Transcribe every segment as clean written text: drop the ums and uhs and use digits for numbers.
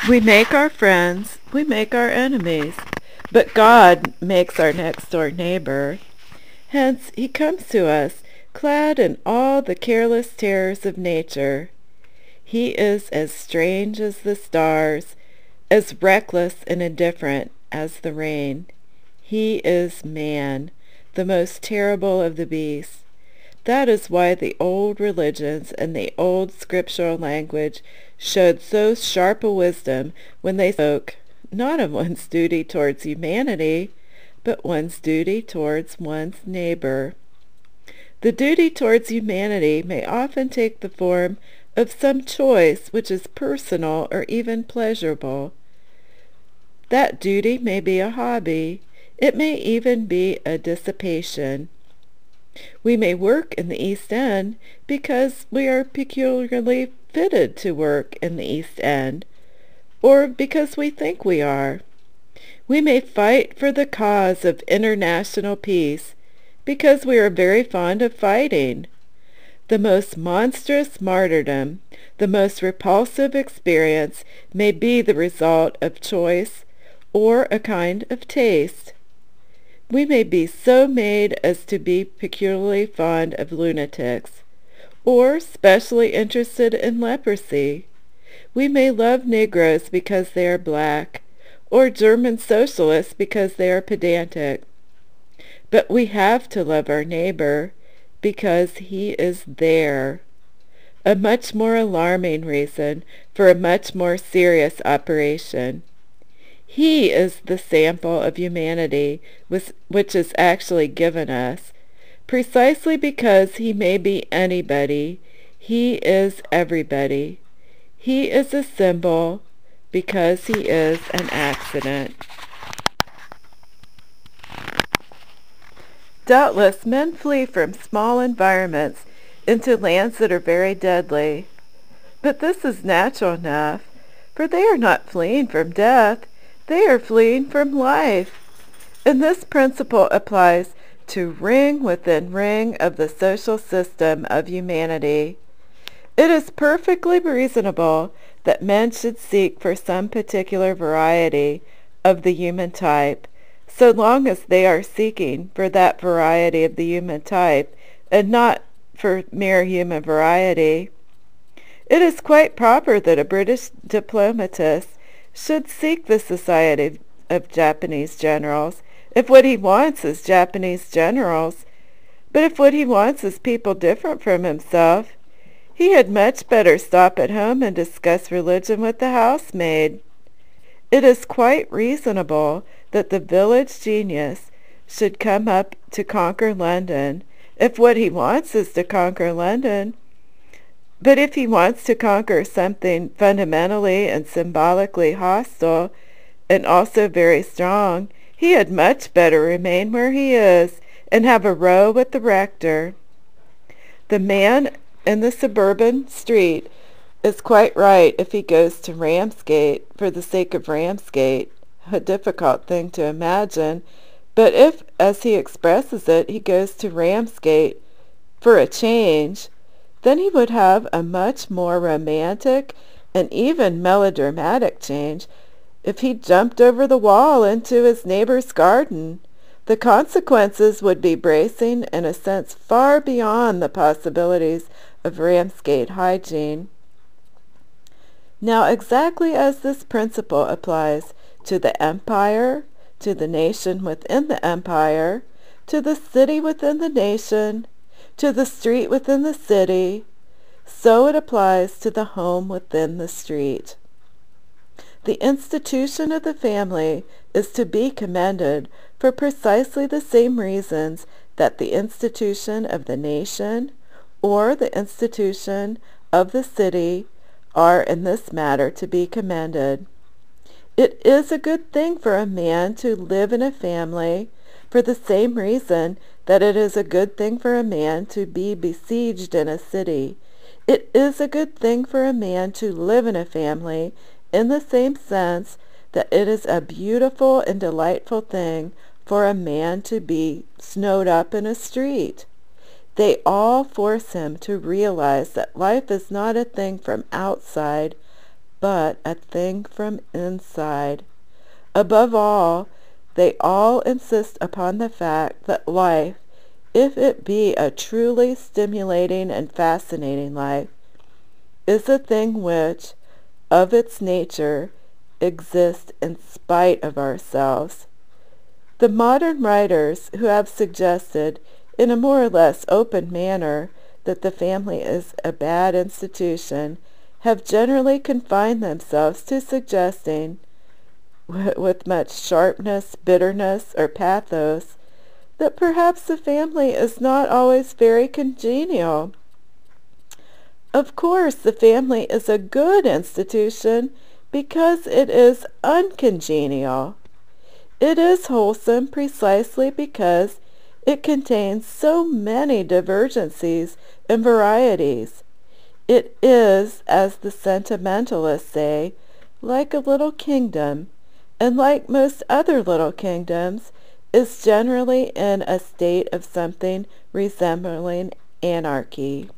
We make our friends, we make our enemies, but God makes our next-door neighbor. Hence he comes to us, clad in all the careless terrors of nature. He is as strange as the stars, as reckless and indifferent as the rain. He is man, the most terrible of the beasts. That is why the old religions and the old scriptural language showed so sharp a wisdom when they spoke not of one's duty towards humanity, but one's duty towards one's neighbor. The duty towards humanity may often take the form of some choice which is personal or even pleasurable. That duty may be a hobby. It may even be a dissipation. We may work in the East End because we are peculiarly fitted to work in the East End, or because we think we are. We may fight for the cause of international peace because we are very fond of fighting. The most monstrous martyrdom, the most repulsive experience may be the result of choice or a kind of taste. We may be so made as to be peculiarly fond of lunatics, or specially interested in leprosy. We may love Negroes because they are black, or German socialists because they are pedantic. But we have to love our neighbor because he is there. A much more alarming reason for a much more serious operation. He is the sample of humanity which is actually given us. Precisely because he may be anybody, he is everybody. He is a symbol because he is an accident. Doubtless men flee from small environments into lands that are very deadly. But this is natural enough, for they are not fleeing from death. They are fleeing from life. And this principle applies to ring within ring of the social system of humanity. It is perfectly reasonable that men should seek for some particular variety of the human type, so long as they are seeking for that variety of the human type, and not for mere human variety. It is quite proper that a British diplomatist should seek the society of Japanese generals, if what he wants is Japanese generals. But if what he wants is people different from himself, he had much better stop at home and discuss religion with the housemaid. It is quite reasonable that the village genius should come up to conquer London, if what he wants is to conquer London. But if he wants to conquer something fundamentally and symbolically hostile, and also very strong, he had much better remain where he is, and have a row with the rector. The man in the suburban street is quite right if he goes to Ramsgate for the sake of Ramsgate, a difficult thing to imagine, but if, as he expresses it, he goes to Ramsgate for a change, then he would have a much more romantic and even melodramatic change if he jumped over the wall into his neighbor's garden. The consequences would be bracing in a sense far beyond the possibilities of Ramsgate hygiene. Now, exactly as this principle applies to the empire, to the nation within the empire, to the city within the nation, to the street within the city, so it applies to the home within the street. The institution of the family is to be commended for precisely the same reasons that the institution of the nation or the institution of the city are in this matter to be commended. It is a good thing for a man to live in a family for the same reason that it is a good thing for a man to be besieged in a city. It is a good thing for a man to live in a family in the same sense that it is a beautiful and delightful thing for a man to be snowed up in a street. They all force him to realize that life is not a thing from outside, but a thing from inside. Above all, they all insist upon the fact that life, if it be a truly stimulating and fascinating life, is a thing which, of its nature, exists in spite of ourselves. The modern writers who have suggested, in a more or less open manner, that the family is a bad institution, have generally confined themselves to suggesting, with much sharpness, bitterness, or pathos, that perhaps the family is not always very congenial. Of course, the family is a good institution because it is uncongenial. It is wholesome precisely because it contains so many divergencies and varieties. It is, as the sentimentalists say, like a little kingdom, and like most other little kingdoms, is generally in a state of something resembling anarchy.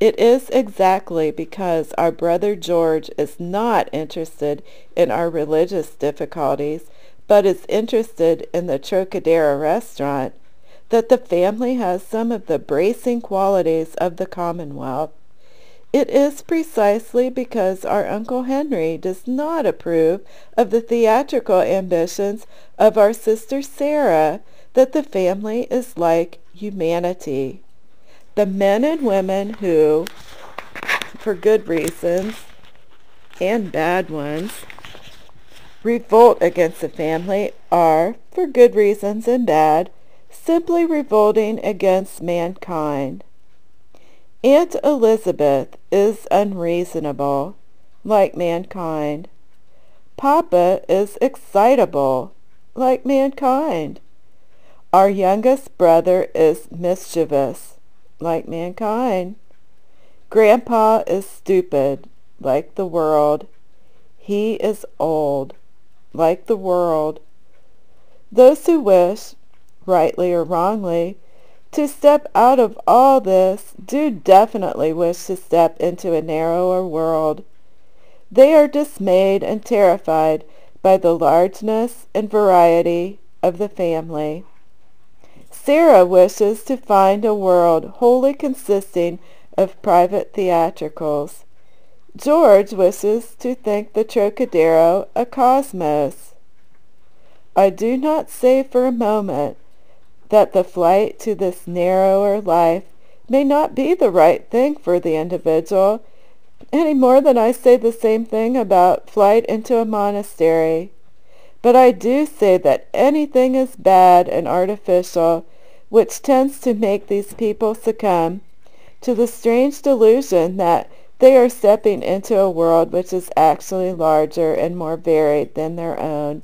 It is exactly because our brother George is not interested in our religious difficulties, but is interested in the Trocadero restaurant, that the family has some of the bracing qualities of the Commonwealth. It is precisely because our Uncle Henry does not approve of the theatrical ambitions of our sister Sarah that the family is like humanity. The men and women who, for good reasons and bad ones, revolt against the family are, for good reasons and bad, simply revolting against mankind. Aunt Elizabeth is unreasonable, like mankind. Papa is excitable, like mankind. Our youngest brother is mischievous, like mankind. Grandpa is stupid, like the world. He is old, like the world. Those who wish, rightly or wrongly, to step out of all this do definitely wish to step into a narrower world. They are dismayed and terrified by the largeness and variety of the family. Sarah wishes to find a world wholly consisting of private theatricals. George wishes to think the Trocadero a cosmos. I do not say for a moment that the flight to this narrower life may not be the right thing for the individual, any more than I say the same thing about flight into a monastery. But I do say that anything is bad and artificial which tends to make these people succumb to the strange delusion that they are stepping into a world which is actually larger and more varied than their own.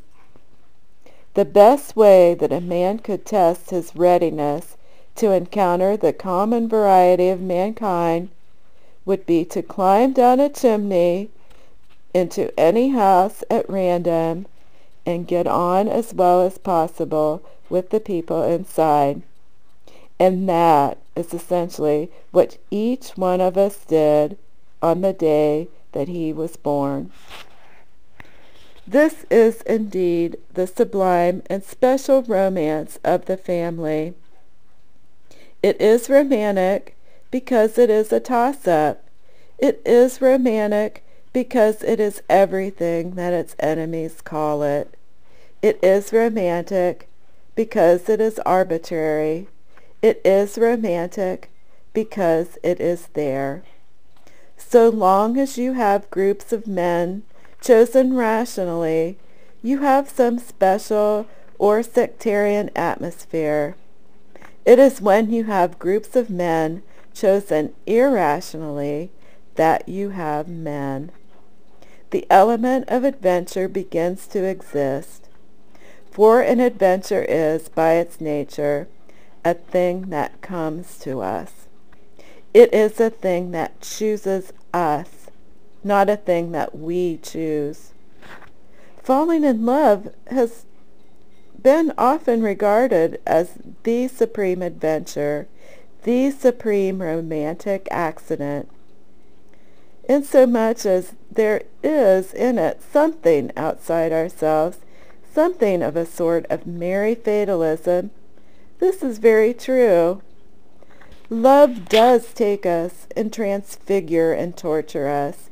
The best way that a man could test his readiness to encounter the common variety of mankind would be to climb down a chimney into any house at random and get on as well as possible with the people inside. And that is essentially what each one of us did on the day that he was born. This is indeed the sublime and special romance of the family. It is romantic because it is a toss-up. It is romantic because it is everything that its enemies call it. It is romantic because it is arbitrary. It is romantic because it is there. So long as you have groups of men chosen rationally, you have some special or sectarian atmosphere. It is when you have groups of men chosen irrationally that you have men. The element of adventure begins to exist, for an adventure is, by its nature, a thing that comes to us. It is a thing that chooses us, not a thing that we choose. Falling in love has been often regarded as the supreme adventure, the supreme romantic accident. insomuch as there is in it something outside ourselves, something of a sort of merry fatalism. This is very true. Love does take us and transfigure and torture us.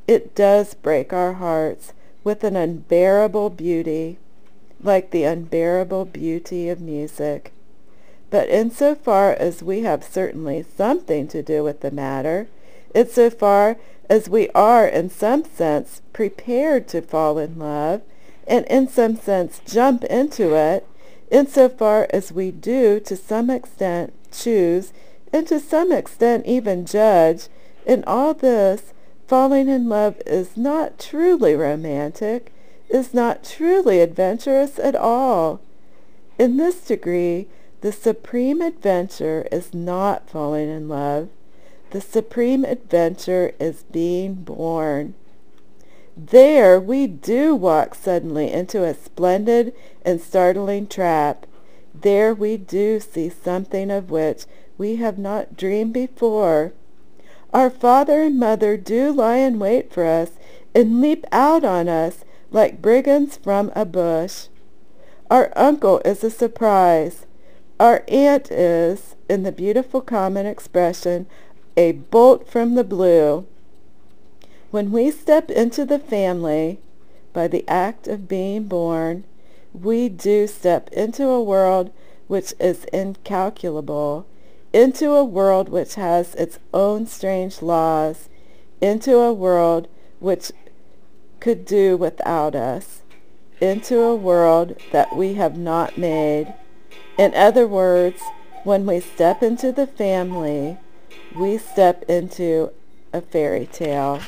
It does break our hearts with an unbearable beauty, like the unbearable beauty of music. But insofar as we have certainly something to do with the matter, insofar as we are in some sense prepared to fall in love, and in some sense jump into it, insofar as we do to some extent choose, and to some extent even judge, in all this, falling in love is not truly romantic, is not truly adventurous at all. In this degree, the supreme adventure is not falling in love. The supreme adventure is being born. There we do walk suddenly into a splendid and startling trap. There we do see something of which we have not dreamed before. Our father and mother do lie in wait for us and leap out on us like brigands from a bush. Our uncle is a surprise. Our aunt is, in the beautiful common expression, a bolt from the blue. When we step into the family, by the act of being born, we do step into a world which is incalculable, into a world which has its own strange laws, into a world which could do without us, into a world that we have not made. In other words, when we step into the family, we step into a fairy tale.